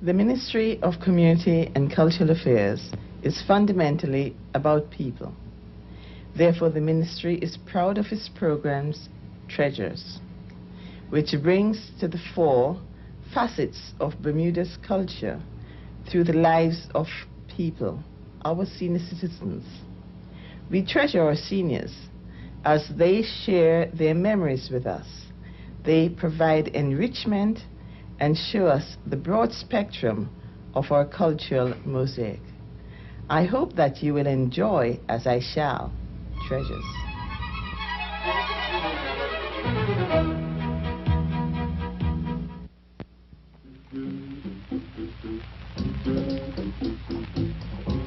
The Ministry of Community and Cultural Affairs is fundamentally about people. Therefore, the ministry is proud of its programs, Treasures, which brings to the fore facets of Bermuda's culture through the lives of people, our senior citizens. We treasure our seniors as they share their memories with us. They provide enrichment and show us the broad spectrum of our cultural mosaic. I hope that you will enjoy, as I shall, Treasures.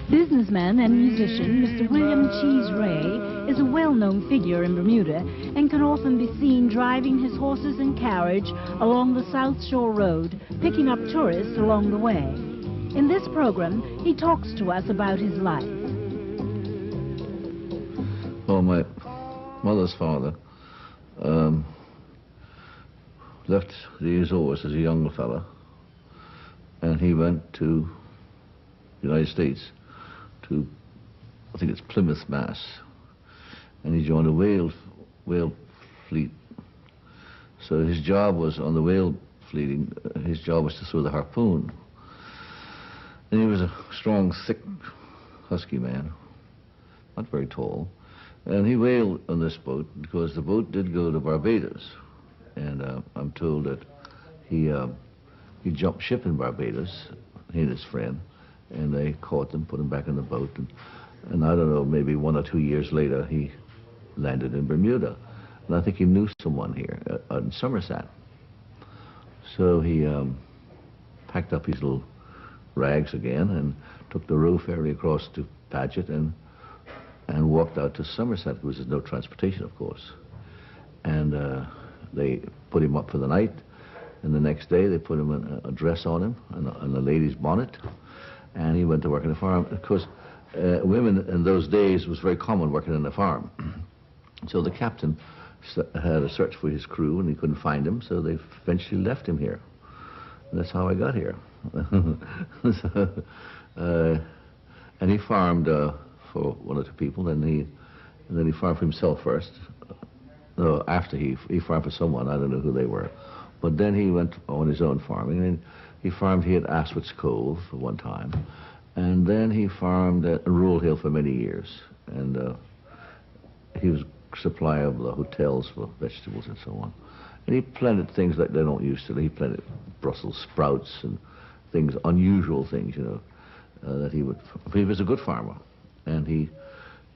Businessman and musician Mr. William Cheese Ray is a well-known figure in Bermuda and can often be seen driving his horses and carriage along the South Shore Road, picking up tourists along the way. In this program, he talks to us about his life. Well, my mother's father left the Azores as a younger fella, and he went to the United States to, I think it's Plymouth, Mass, and he joined a whale fleet. So his job was on the whale fleeting. His job was to throw the harpoon. And he was a strong, thick, husky man, not very tall. And he whaled on this boat because the boat did go to Barbados. And I'm told that he jumped ship in Barbados, he and his friend, and they caught them, put him back in the boat. And I don't know, maybe 1 or 2 years later, he landed in Bermuda. And I think he knew someone here in Somerset. So he packed up his little rags again and took the row ferry across to Paget and walked out to Somerset, because there's no transportation, of course. And they put him up for the night, and the next day they put him a dress on him and a lady's bonnet, and he went to work on the farm. Of course, women in those days was very common working on the farm. So the captain had a search for his crew, and he couldn't find him, so they eventually left him here. And that's how I got here. So, and he farmed for 1 or 2 people, and then he farmed for himself first. No, after he farmed for someone, I don't know who they were. But then he went on his own farming, and he farmed here at Aswit's Cove for one time, and then he farmed at Rural Hill for many years, and he was supplier of the hotels for vegetables and so on. And he planted things like they don't use today. He planted Brussels sprouts and things, unusual things, you know, that he would. He was a good farmer, and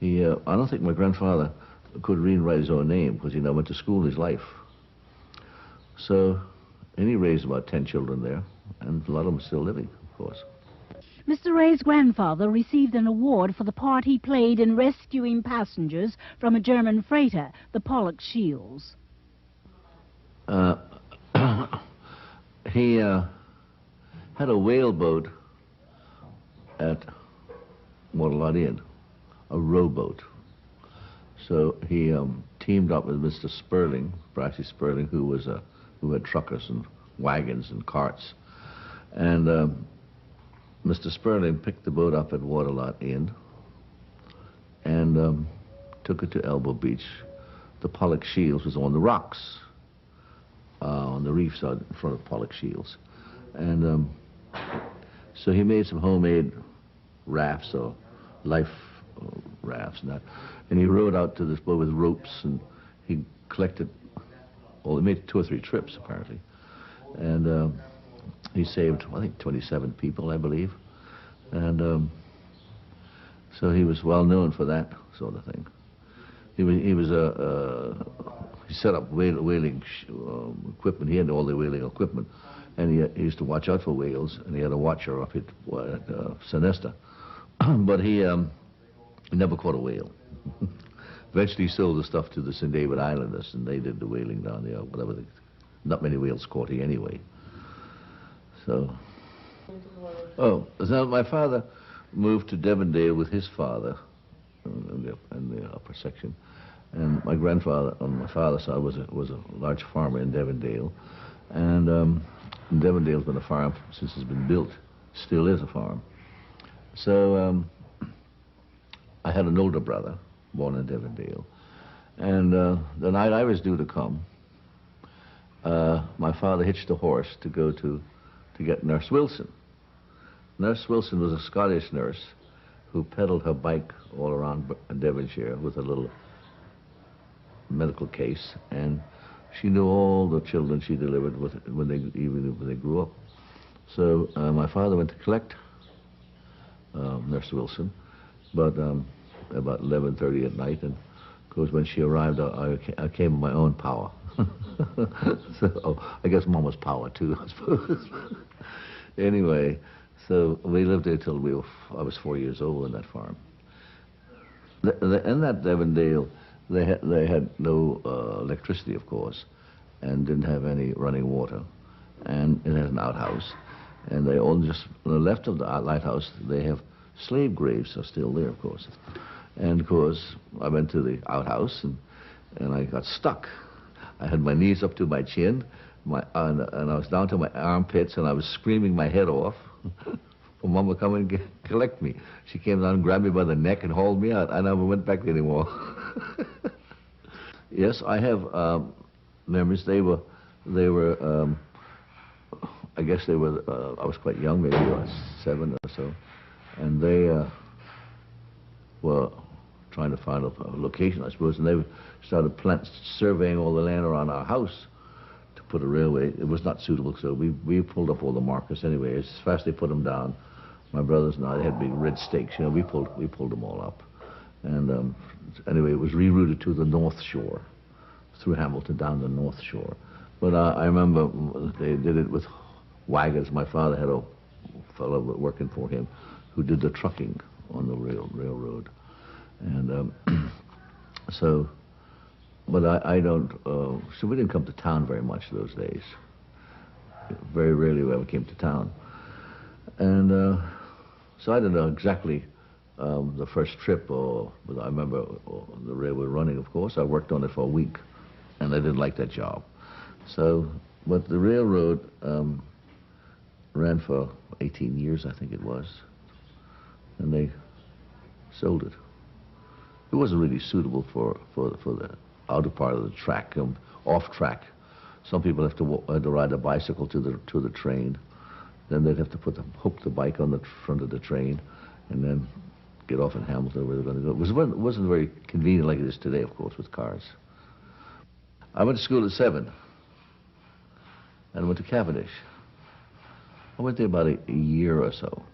I don't think my grandfather could read and write his own name because he never went to school in his life. So, and he raised about 10 children there, and a lot of them are still living, of course. Mr. Ray's grandfather received an award for the part he played in rescuing passengers from a German freighter, the Pollock Shields. He had a whaleboat at Waterloo Inn, a rowboat. So he teamed up with Mr. Sperling, Brassy Sperling, who had truckers and wagons and carts. And Mr. Sperling picked the boat up at Waterloo Inn and took it to Elbow Beach. The Pollock Shields was on the rocks, on the reefs out in front of Pollock Shields. And so he made some homemade rafts or life rafts and that. And he rowed out to this boat with ropes, and he collected, well, he made 2 or 3 trips, apparently. And he saved, I think, 27 people, I believe. And so he was well known for that sort of thing. He set up whaling equipment. He had all the whaling equipment, and he used to watch out for whales, and he had a watcher up at Sinesta. But he never caught a whale. Eventually he sold the stuff to the St. David Islanders, and they did the whaling down there, whatever. Not many whales caught he anyway. So, so my father moved to Devondale with his father in the upper section, and my grandfather on my father's side was a large farmer in Devondale, and Devondale's been a farm since it's been built. Still is a farm. So I had an older brother born in Devondale. And the night I was due to come, my father hitched a horse to go to get Nurse Wilson. Nurse Wilson was a Scottish nurse who pedaled her bike all around Devonshire with a little medical case, and she knew all the children she delivered even when they grew up. So my father went to collect Nurse Wilson, but about 11:30 at night, and of course when she arrived, I came in my own power. So I guess Mama's power too, I suppose. Anyway, so we lived there till I was 4 years old in that farm. In that Devondale, they had no electricity, of course, and didn't have any running water, and it had an outhouse, and they all just on the left of the lighthouse they have slave graves are still there, of course, and of course I went to the outhouse and I got stuck. I had my knees up to my chin, and I was down to my armpits, and I was screaming my head off for Mom to come and collect me. She came down and grabbed me by the neck and hauled me out. I never went back anymore. Yes, I have memories. They were. I guess they were. I was quite young, maybe I was 7 or so, and they were trying to find a location, I suppose, and they started surveying all the land around our house to put a railway. It was not suitable, so we pulled up all the markers anyway. As fast as they put them down, my brothers and I, they had big red stakes, you know, we pulled them all up. And anyway, it was rerouted to the North Shore, through Hamilton down the North Shore. But I remember they did it with wagons. My father had a fellow working for him who did the trucking on the railroad. And so, but I don't, so we didn't come to town very much those days. Very rarely we ever came to town. And so I don't know exactly the first trip, but I remember the railway running, of course. I worked on it for a week, and I didn't like that job. So, but the railroad ran for 18 years, I think it was, and they sold it. It wasn't really suitable for the outer part of the track, off track. Some people had to ride a bicycle to the train. Then they'd have to hook the bike on the front of the train, and then get off in Hamilton where they're going to go. It wasn't very convenient like it is today, of course, with cars. I went to school at 7, and went to Cavendish. I went there about a year or so,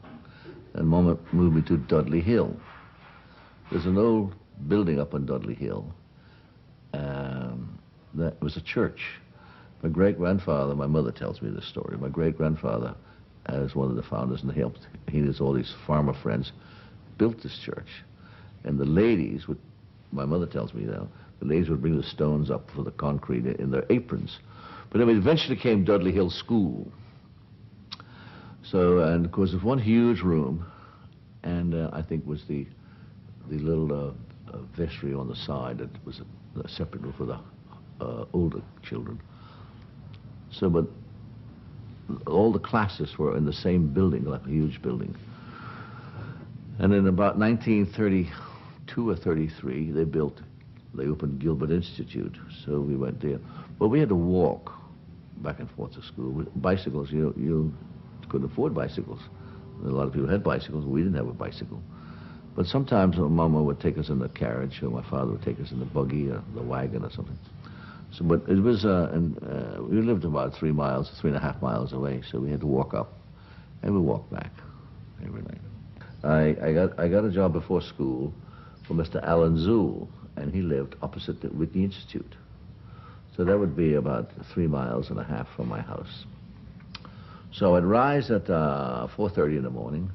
and Mama moved me to Dudley Hill. There's an old building up on Dudley Hill. That was a church. My great-grandfather, my mother tells me this story, my great-grandfather, as one of the founders, and he and all these farmer friends, built this church. And the ladies my mother tells me now, the ladies would bring the stones up for the concrete in their aprons. But anyway, eventually came Dudley Hill School. So, and of course, there's one huge room, and I think was the little vestry on the side that was a separate room for the older children. So, but all the classes were in the same building, like a huge building. And in about 1932 or 33, they opened Gilbert Institute, so we went there. But we had to walk back and forth to school. With bicycles, you couldn't afford bicycles. A lot of people had bicycles, we didn't have a bicycle. But sometimes Mama would take us in the carriage, or my father would take us in the buggy or the wagon or something. So, but it was, we lived about 3.5 miles away, so we had to walk up, and we walked back every night. I got a job before school for Mr. Alan Zool, and he lived opposite the Whitney Institute. So that would be about 3.5 miles from my house. So I'd rise at 4:30 in the morning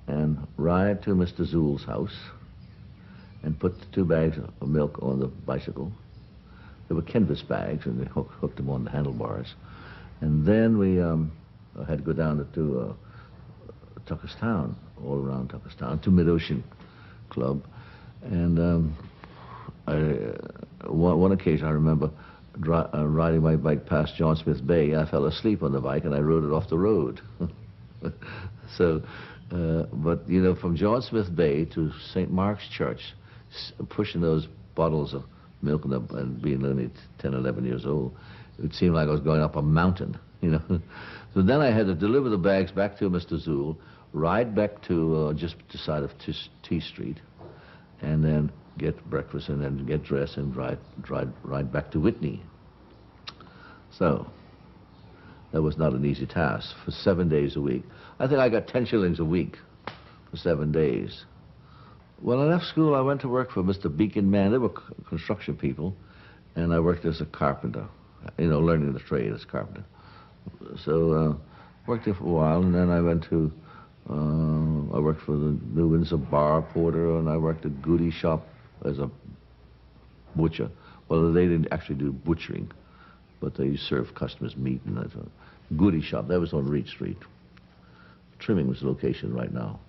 and ride to Mr. Zool's house and put the 2 bags of milk on the bicycle. They were canvas bags, and they hooked them on the handlebars. And then we had to go down to Tuckerstown, all around Tuckerstown, to Mid-Ocean Club. And one occasion I remember, riding my bike past John Smith Bay. I fell asleep on the bike and I rode it off the road. So, but you know, from John Smith Bay to St. Mark's Church, pushing those bottles of milk and being only 10, 11 years old, it seemed like I was going up a mountain, you know. So then I had to deliver the bags back to Mr. Zool, ride back to just the side of T Street, and then get breakfast and then get dressed and ride back to Whitney. So that was not an easy task for 7 days a week. I think I got 10 shillings a week for 7 days. When I left school, I went to work for Mr. Beacon Man. They were construction people, and I worked as a carpenter, you know, learning the trade as a carpenter. So worked there for a while, and then I went to, I worked for the New Windsor Bar Porter, and I worked at Goody Shop as a butcher. Well, they didn't actually do butchering, but they served customers meat and that. Goody Shop, that was on Reed Street. Trimming was the location right now.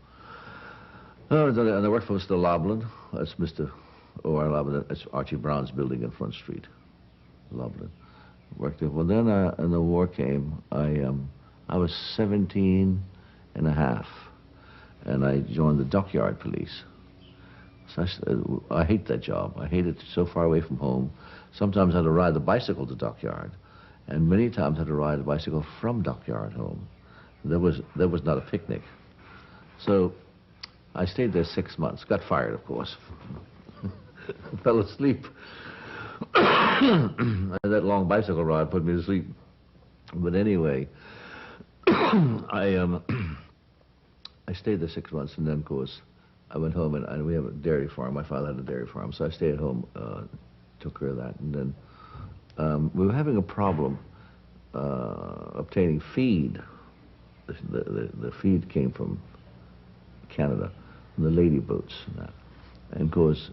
And I worked for Mr. Loblin. That's Mr. O.R. Loblin. That's Archie Brown's building in Front Street. Loblin. Worked there. Well, then when the war came, I was 17 and a half, and I joined the dockyard police. So I hate that job. I hate it so far away from home. Sometimes I had to ride the bicycle to dockyard, and many times I had to ride a bicycle from dockyard home. That was not a picnic. So I stayed there 6 months. Got fired, of course. Fell asleep. That long bicycle ride put me to sleep. But anyway, I stayed there 6 months, and then, of course, I went home, and we have a dairy farm. My father had a dairy farm, so I stayed at home, took care of that. And then we were having a problem obtaining feed. The feed came from Canada, from the lady boats and that. And of course,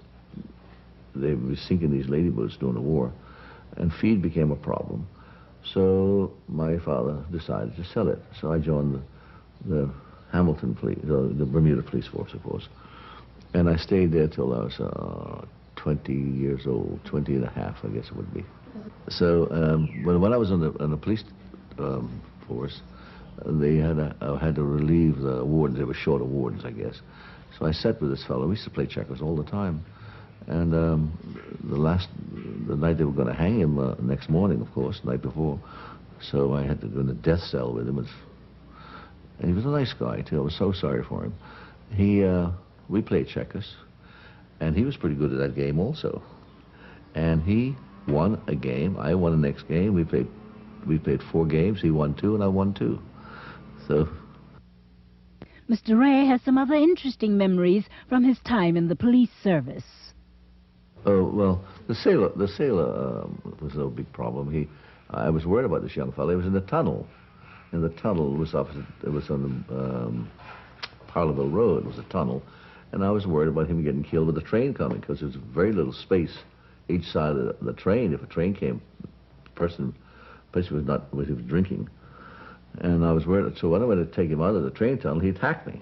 they were sinking these lady boats during the war, and feed became a problem. So my father decided to sell it. So I joined the Hamilton police, the Bermuda police force, of course. And I stayed there till I was 20 years old, 20 and a half, I guess it would be. So when I was on the police force, they had to relieve the wardens. They were short of wardens, I guess. So I sat with this fellow. We used to play checkers all the time. And the night they were going to hang him, next morning, of course, the night before. So I had to go in the death cell with him. And he was a nice guy, too. I was so sorry for him. We played checkers, and he was pretty good at that game also. And he won a game. I won the next game. We played 4 games. He won 2, and I won 2. So. Mr. Ray has some other interesting memories from his time in the police service. Oh, well, the sailor was no big problem. I was worried about this young fellow. He was in the tunnel. And the tunnel was opposite, it was on the Parleville Road. It was a tunnel. And I was worried about him getting killed with the train coming, because there was very little space each side of the train. If a train came, the person was drinking. And I was worried. So when I went to take him out of the train tunnel, he attacked me.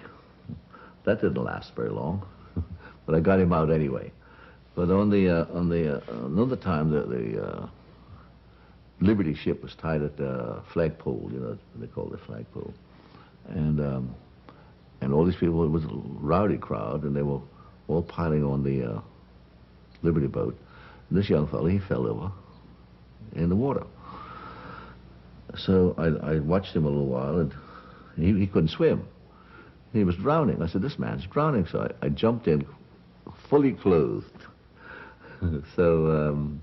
That didn't last very long. But I got him out anyway. But on another time, the Liberty ship was tied at the flagpole, you know, they call it flagpole. And all these people, it was a rowdy crowd, and they were all piling on the Liberty boat. And this young fellow, he fell over in the water. So I watched him a little while, and he couldn't swim. He was drowning. I said, this man's drowning. So I jumped in, fully clothed. So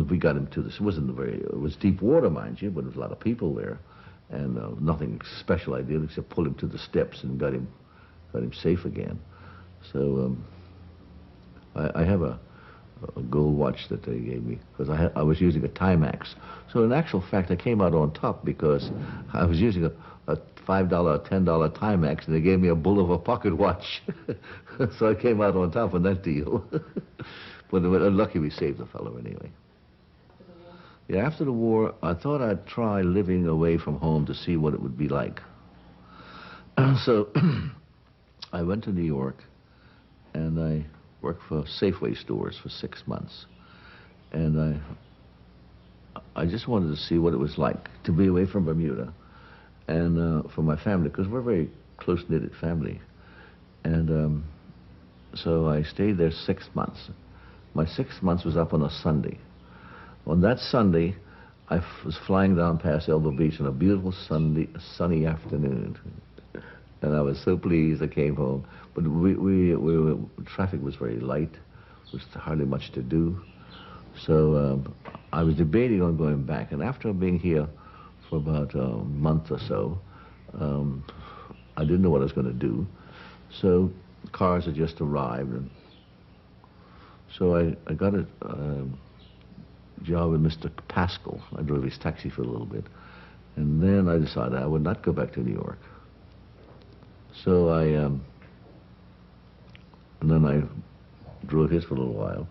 we got him to this. It was deep water, mind you, but there was a lot of people there, and nothing special I did except pull him to the steps and got him safe again. So I have a gold watch that they gave me, because I was using a Timex. So in actual fact, I came out on top because I was using a $5 or $10 Timex, and they gave me a bull of a pocket watch. So I came out on top on that deal. But lucky we saved the fellow anyway. Yeah, after the war, I thought I'd try living away from home to see what it would be like. So I went to New York, and I worked for Safeway stores for 6 months. And I just wanted to see what it was like to be away from Bermuda and for my family, because we're a very close-knitted family. And so I stayed there 6 months. My 6 months was up on a Sunday. On that Sunday, I was flying down past Elbow Beach on a beautiful sunny afternoon. And I was so pleased I came home. But traffic was very light. There was hardly much to do. So I was debating on going back. And after being here for about a month or so, I didn't know what I was going to do. So cars had just arrived. And so I got a job with Mr. Pascal. I drove his taxi for a little bit. And then I decided I would not go back to New York. So and then I drove his for a little while.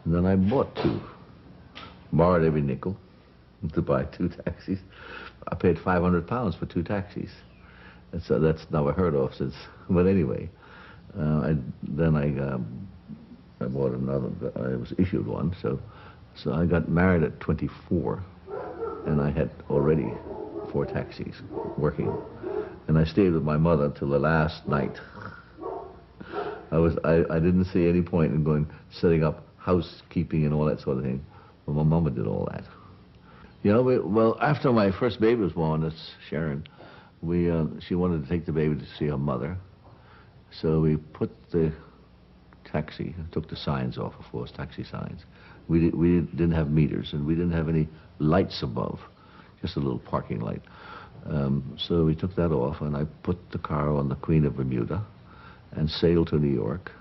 And then I bought two. Borrowed every nickel to buy 2 taxis. I paid £500 for 2 taxis. That's never heard of since. But anyway, then I bought another. I was issued one. So I got married at 24, and I had already 4 taxis working. And I stayed with my mother till the last night. I didn't see any point in setting up housekeeping and all that sort of thing. Well, my mama did all that. You know, well, after my first baby was born, that's Sharon, she wanted to take the baby to see her mother. So we put the taxi, took the signs off, of course, taxi signs. We didn't have meters, and we didn't have any lights above, just a little parking light. So we took that off, and I put the car on the Queen of Bermuda and sailed to New York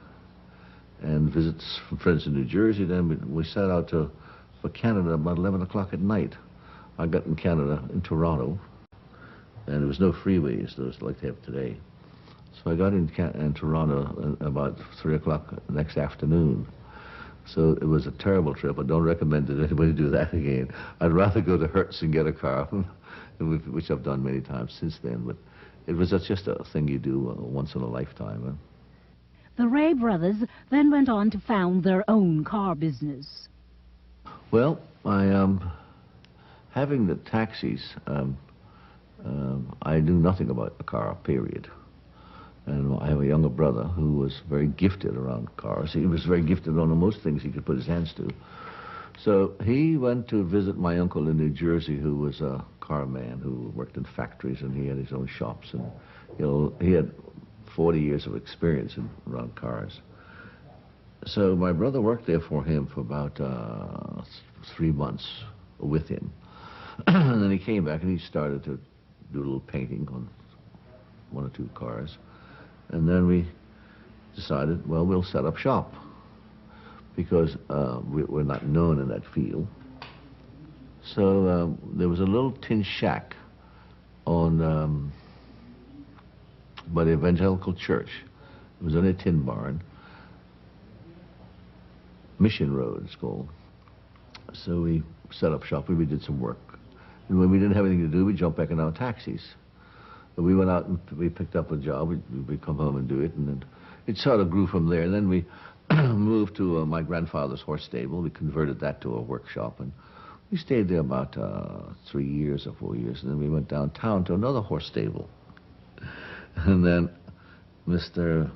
and visits from friends in New Jersey. Then we set out for Canada about 11 o'clock at night. I got in Canada, in Toronto, and there was no freeways, those like they have today. So I got in Toronto about 3 o'clock the next afternoon. So it was a terrible trip. I don't recommend that anybody do that again. I'd rather go to Hertz and get a car, which I've done many times since then. But it was just a thing you do once in a lifetime. The Ray brothers then went on to found their own car business. Well, having the taxis, I knew nothing about the car, period. And I have a younger brother who was very gifted around cars. He was very gifted on most things he could put his hands to. So he went to visit my uncle in New Jersey, who was a car man who worked in factories, and he had his own shops. And, you know, he had 40 years of experience around cars. So my brother worked there for him for about 3 months with him. And then he came back and he started to do a little painting on 1 or 2 cars. And then we decided, well, we'll set up shop, because we're not known in that field. So there was a little tin shack on by the Evangelical Church. It was only a tin barn. Mission Road, it's called. So we set up shop. We did some work. And when we didn't have anything to do, we jumped back in our taxis. But we went out and we picked up a job. We'd come home and do it, and then it sort of grew from there. And then we moved to my grandfather's horse stable. We converted that to a workshop, and we stayed there about 3 years or 4 years. And then we went downtown to another horse stable. And then Mr.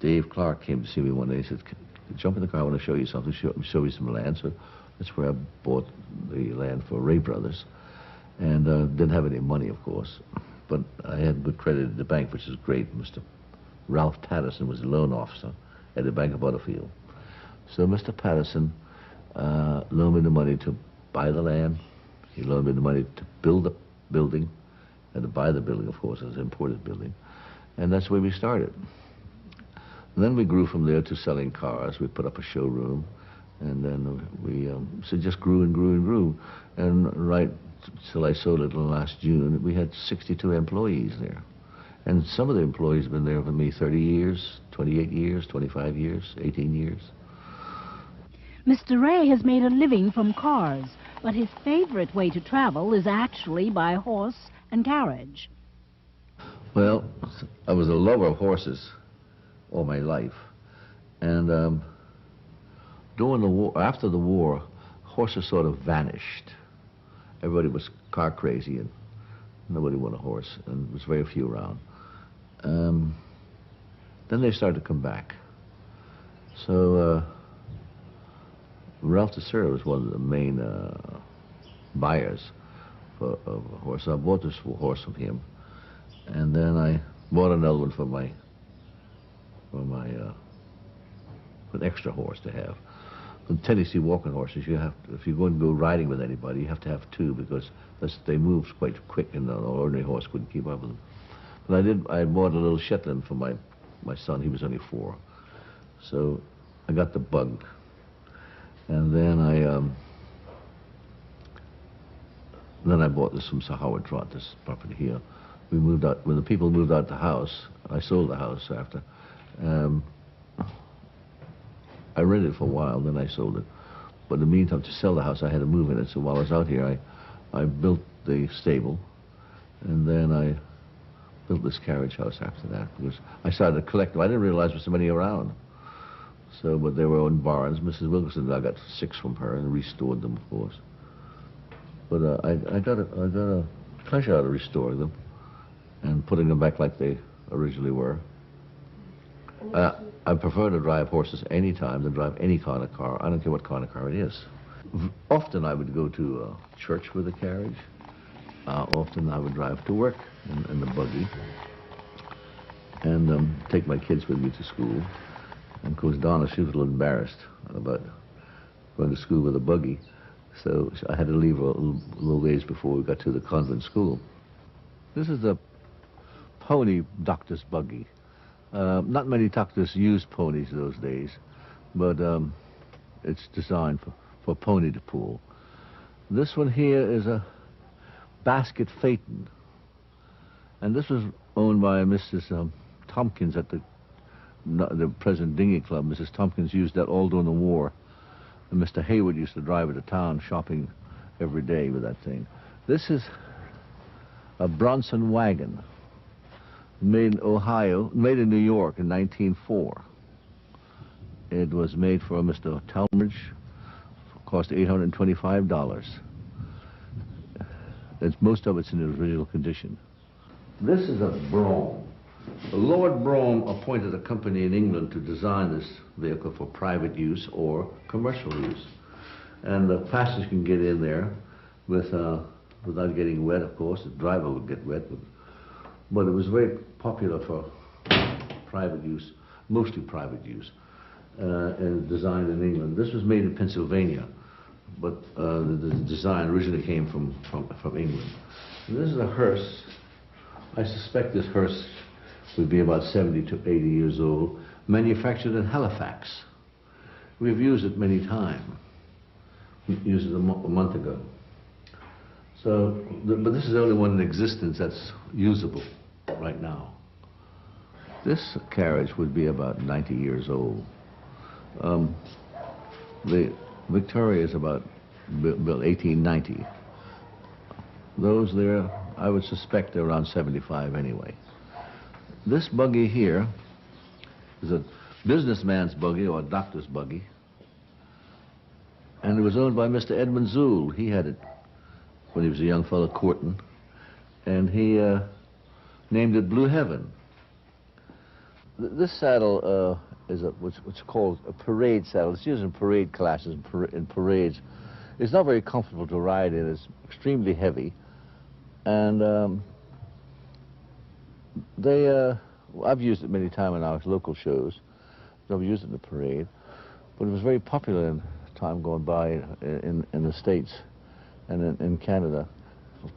Dave Clark came to see me one day. He said, "Jump in the car, I want to show you something, show you some land." So that's where I bought the land for Ray Brothers. And didn't have any money, of course, but I had good credit at the bank, which is great. Mr. Ralph Patterson was the loan officer at the Bank of Butterfield. So Mr. Patterson loaned me the money to buy the land. He loaned me the money to build the building, and to buy the building, of course, it was an imported building. And that's where we started. And then we grew from there to selling cars. We put up a showroom, and then we so just grew and grew and grew. And right till I sold it last June, we had 62 employees there. And some of the employees have been there with me 30 years, 28 years, 25 years, 18 years. Mr. Ray has made a living from cars, but his favorite way to travel is actually by horse and carriage. Well, I was a lover of horses all my life. And during the war, after the war, horses sort of vanished. Everybody was car crazy and nobody wanted a horse, and there was very few around. Then they started to come back. So Ralph DeSera was one of the main buyers of a horse. So I bought this horse from him, and then I bought another one for my an extra horse to have. The Tennessee walking horses, you have to, if you're going to go riding with anybody, you have to have two because they move quite quick, and an ordinary horse couldn't keep up with them. But I bought a little Shetland for my son. He was only 4, so I got the bug, and then I bought this from Sir Howard Trott, this property here. We moved out when the people moved out the house. I sold the house after. I rented it for a while, then I sold it. But in the meantime, to sell the house, I had to move in it. So while I was out here, I built the stable, and then I built this carriage house after that, because I started to collect them. I didn't realize there was so many around. So, but they were in barns. Mrs. Wilkinson, I got 6 from her and restored them, of course. But I got a pleasure out of restoring them and putting them back like they originally were. I prefer to drive horses any time than drive any kind of car. I don't care what kind of car it is. Often I would go to church with a carriage. Often I would drive to work in the buggy and take my kids with me to school. And of course, Donna, she was a little embarrassed about going to school with a buggy, so I had to leave her a little ways before we got to the convent school. This is a pony doctor's buggy. Not many doctors used ponies those days, but it's designed for pony to pull. This one here is a basket phaeton, and this was owned by Mrs. Tompkins at the present Dinghy Club. Mrs. Tompkins used that all during the war, and Mr. Hayward used to drive it to town shopping every day with that thing. This is a Bronson wagon, made in Ohio, made in New York in 1904. It was made for Mr. Talmadge, cost $825. Most of it's in the original condition. This is a brougham. Lord Brougham appointed a company in England to design this vehicle for private use or commercial use. And the passengers can get in there without getting wet, of course. The driver would get wet, but it was very popular for private use, mostly private use, and designed in England. This was made in Pennsylvania, but the design originally came from England. And this is a hearse. I suspect this hearse would be about 70 to 80 years old, manufactured in Halifax. We've used it many times. We used it a month ago. So, but this is the only one in existence that's usable right now. This carriage would be about 90 years old. The Victoria is about built 1890. Those there, I would suspect they're around 75 anyway. This buggy here is a businessman's buggy or a doctor's buggy, and it was owned by Mr. Edmund Zool. He had it when he was a young fellow courting, and he named it Blue Heaven. This saddle is what's called a parade saddle. It's used in parade classes, in parades. It's not very comfortable to ride in. It's extremely heavy, and I've used it many times in our local shows. I've used it in the parade, but it was very popular in time going by in the States and in Canada,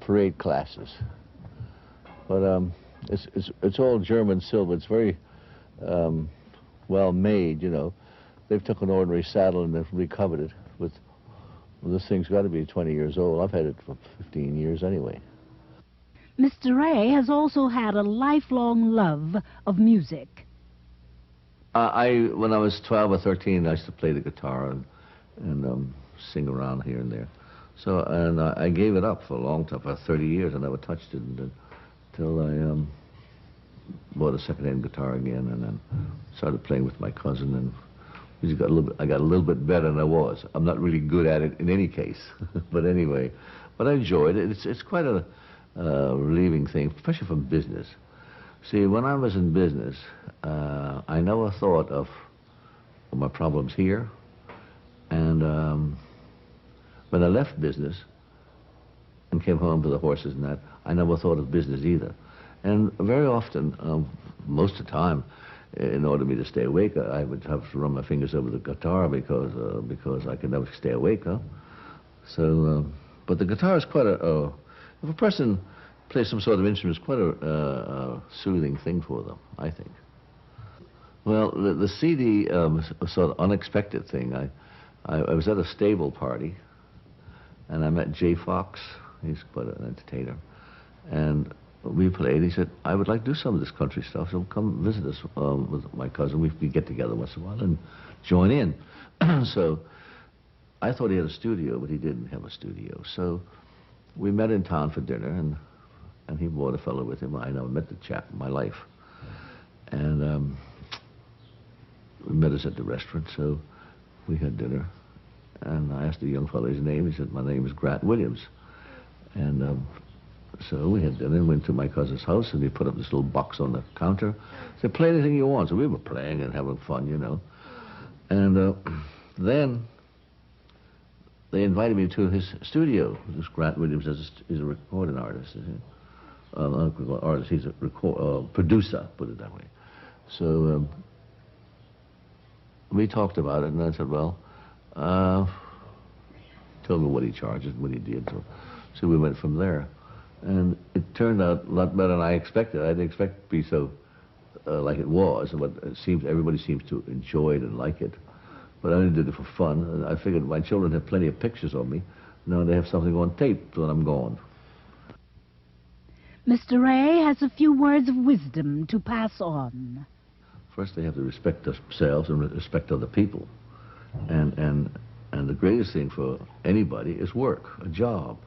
parade classes. But it's all German silver. It's very well made, you know. They've took an ordinary saddle and they've recovered it with. Well, this thing's got to be 20 years old. I've had it for 15 years anyway. Mr. Ray has also had a lifelong love of music. When I was 12 or 13, I used to play the guitar and sing around here and there. So, and I gave it up for a long time, for 30 years. I never touched it until I bought a second-hand guitar again, and then started playing with my cousin, and I got a little bit better than I was. I'm not really good at it in any case, but anyway, but I enjoyed it. It's quite a relieving thing, especially from business. See, when I was in business, I never thought of my problems here, and when I left business and came home to the horses and that, I never thought of business either. And very often, most of the time, in order for me to stay awake, I would have to run my fingers over the guitar because I could never stay awake. Huh? So, but the guitar is quite if a person plays some sort of instrument, it's quite a soothing thing for them, I think. Well, the CD was a sort of unexpected thing. I was at a stable party, and I met Jay Fox. He's quite an entertainer, and we played. He said, "I would like to do some of this country stuff, so come visit us with my cousin. We get together once in a while and join in." So I thought he had a studio, but he didn't have a studio. So we met in town for dinner, and he brought a fellow with him. I never met the chap in my life. And we met us at the restaurant, so we had dinner. And I asked the young fellow his name. He said, "My name is Grant Williams." And so we had dinner and went to my cousin's house, and he put up this little box on the counter. He said, "Play anything you want." So we were playing and having fun, you know. And then they invited me to his studio. This Grant Williams is a recording artist. He's a producer, put it that way. So we talked about it, and I said, "Well, tell me what he charges, what he did." So we went from there. And it turned out a lot better than I expected. I didn't expect it to be so like it was, but everybody seems to enjoy it and like it. But I only did it for fun. And I figured my children have plenty of pictures of me. Now they have something on tape when I'm gone. Mr. Ray has a few words of wisdom to pass on. First, they have to respect themselves and respect other people. And the greatest thing for anybody is work, a job.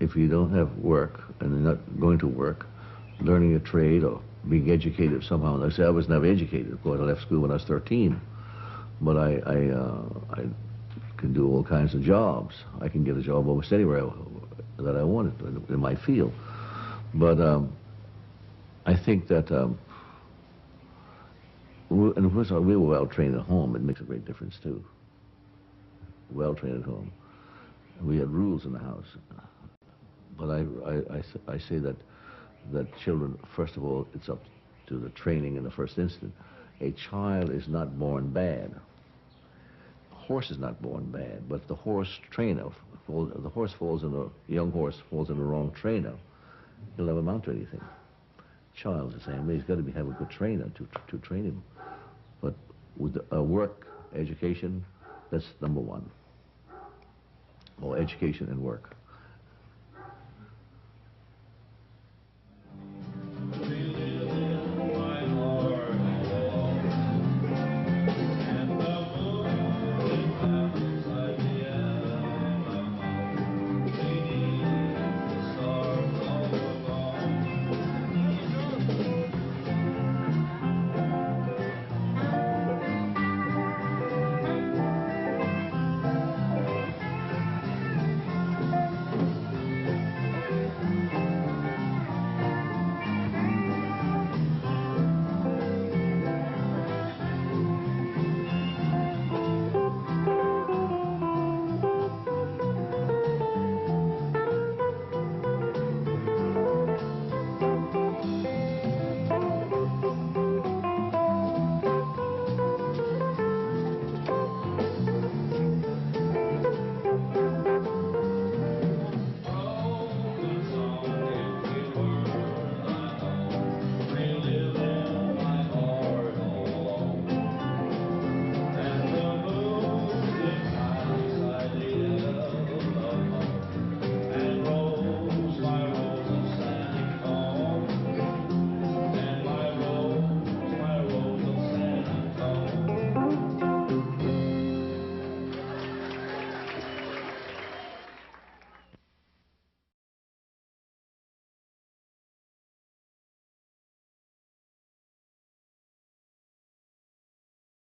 If you don't have work and you're not going to work, learning a trade or being educated somehow. And I say I was never educated. Of course, I left school when I was 13. But I can do all kinds of jobs. I can get a job almost anywhere that I wanted in my field. But I think that, and of course, we were well trained at home. It makes a great difference too. Well trained at home. We had rules in the house. But I say that children, first of all, it's up to the training in the first instant. A child is not born bad. A horse is not born bad, but the horse trainer, the young horse falls in the wrong trainer, he'll never amount to anything. Child's the same way. He's got to have a good trainer to train him. But with work, education, that's number one. Or education and work.